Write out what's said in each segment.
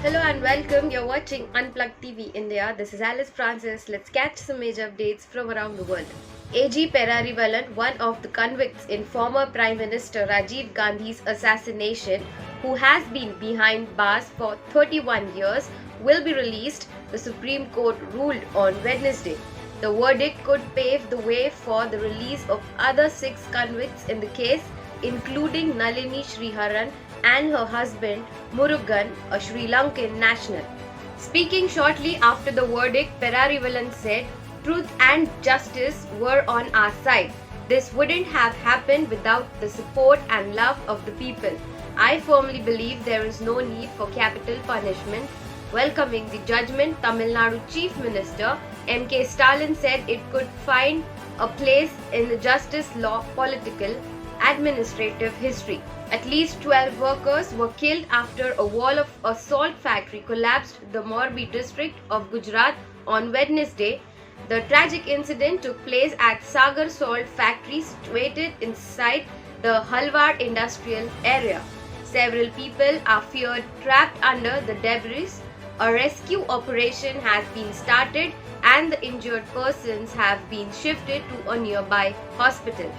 Hello and welcome. You're watching Unplugged TV India. This is Alice Francis. Let's catch some major updates from around the world. AG Perarivalan, one of the convicts in former Prime Minister Rajiv Gandhi's assassination, who has been behind bars for 31 years, will be released, the Supreme Court ruled on Wednesday. The verdict could pave the way for the release of other 6 convicts in the case, including Nalini Sriharan and her husband Murugan, a Sri Lankan national. Speaking shortly after the verdict, Perarivalan said, "Truth and justice were on our side. This wouldn't have happened without the support and love of the people. I firmly believe there is no need for capital punishment." Welcoming the judgment, Tamil Nadu Chief Minister M.K. Stalin said it could find a place in the justice law, political, administrative history. At least 12 workers were killed after a wall of a salt factory collapsed in the Morbi district of Gujarat on Wednesday. The tragic incident took place at Sagar Salt Factory situated inside the Halwad industrial area. Several people are feared trapped under the debris. A rescue operation has been started and the injured persons have been shifted to a nearby hospital.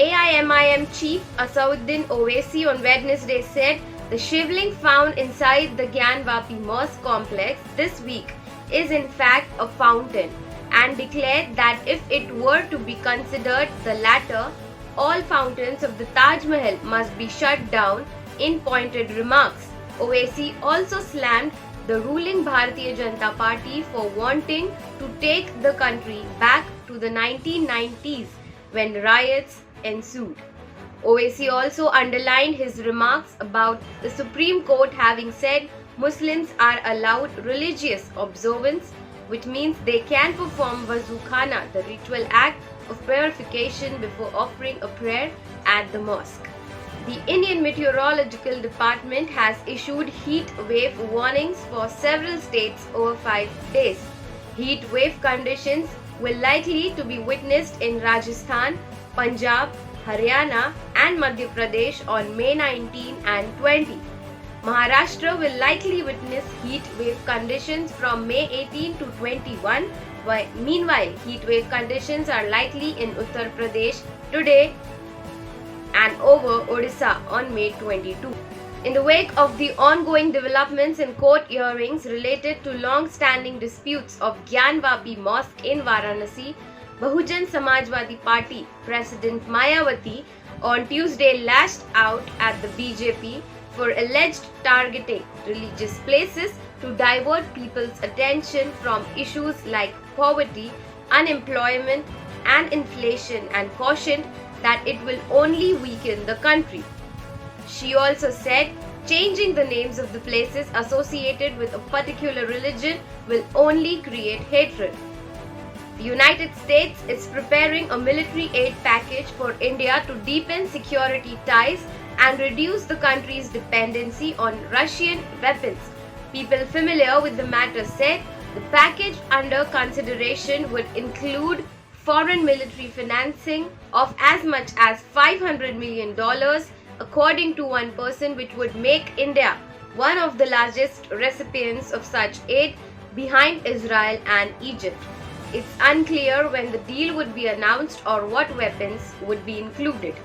AIMIM chief Asauddin Owaisi on Wednesday said the shivling found inside the Gyanvapi mosque complex this week is in fact a fountain, and declared that if it were to be considered the latter, all fountains of the Taj Mahal must be shut down. In pointed remarks, Owaisi also slammed the ruling Bharatiya Janata Party for wanting to take the country back to the 1990s when riots ensued. Owaisi also underlined his remarks about the Supreme Court having said Muslims are allowed religious observance, which means they can perform Wazu Khana, the ritual act of purification before offering a prayer at the mosque. The Indian Meteorological Department has issued heat wave warnings for several states over 5 days. Heat wave conditions will likely to be witnessed in Rajasthan, Punjab, Haryana and Madhya Pradesh on May 19 and 20. Maharashtra will likely witness heat wave conditions from May 18 to 21. Meanwhile, heat wave conditions are likely in Uttar Pradesh today and over Odisha on May 22. In the wake of the ongoing developments in court hearings related to long-standing disputes of Gyanvapi Mosque in Varanasi, Bahujan Samajwadi Party President Mayawati on Tuesday lashed out at the BJP for alleged targeting religious places to divert people's attention from issues like poverty, unemployment and inflation, and cautioned that it will only weaken the country. She also said changing the names of the places associated with a particular religion will only create hatred. The United States is preparing a military aid package for India to deepen security ties and reduce the country's dependency on Russian weapons. People familiar with the matter said the package under consideration would include foreign military financing of as much as $500 million, according to one person, which would make India one of the largest recipients of such aid behind Israel and Egypt. It's unclear when the deal would be announced or what weapons would be included.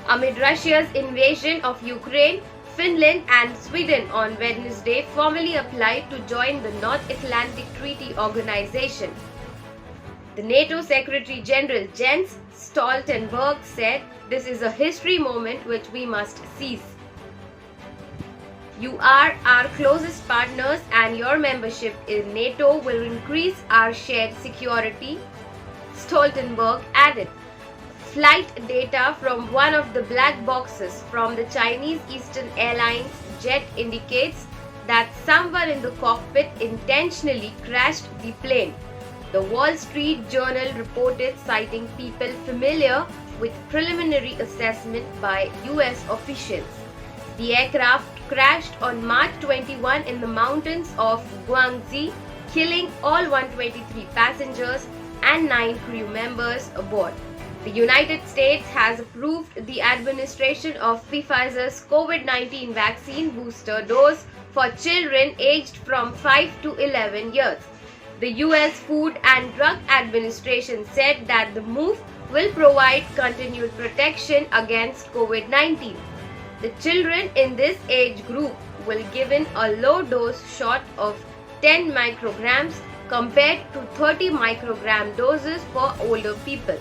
Amid Russia's invasion of Ukraine, Finland and Sweden on Wednesday formally applied to join the North Atlantic Treaty Organization. The NATO Secretary General Jens Stoltenberg said, "This is a history moment which we must seize. You are our closest partners and your membership in NATO will increase our shared security," Stoltenberg added. Flight data from one of the black boxes from the Chinese Eastern Airlines jet indicates that someone in the cockpit intentionally crashed the plane. The Wall Street Journal reported, citing people familiar with preliminary assessment by US officials. The aircraft crashed on March 21 in the mountains of Guangxi, killing all 123 passengers and 9 crew members aboard. The United States has approved the administration of Pfizer's COVID-19 vaccine booster dose for children aged from 5 to 11 years. The US Food and Drug Administration said that the move will provide continued protection against COVID-19. The children in this age group will be given a low dose shot of 10 micrograms compared to 30 microgram doses for older people.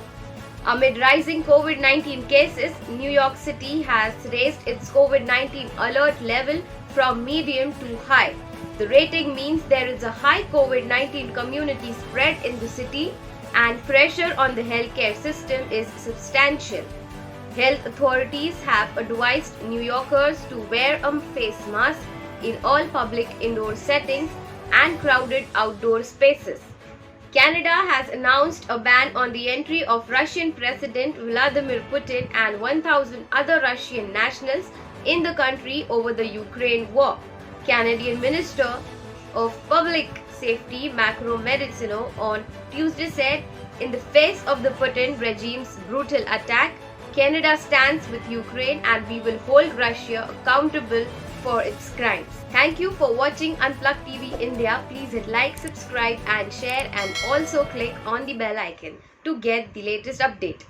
Amid rising COVID-19 cases, New York City has raised its COVID-19 alert level from medium to high. The rating means there is a high COVID-19 community spread in the city and pressure on the healthcare system is substantial. Health authorities have advised New Yorkers to wear a face mask in all public indoor settings and crowded outdoor spaces. Canada has announced a ban on the entry of Russian President Vladimir Putin and 1,000 other Russian nationals in the country over the Ukraine war. Canadian Minister of Public Safety Macro Medicino on Tuesday said, in the face of the Putin regime's brutal attack, Canada stands with Ukraine and we will hold Russia accountable for its crimes. Thank you for watching Unplugged TV India. Please hit like, subscribe and share and also click on the bell icon to get the latest update.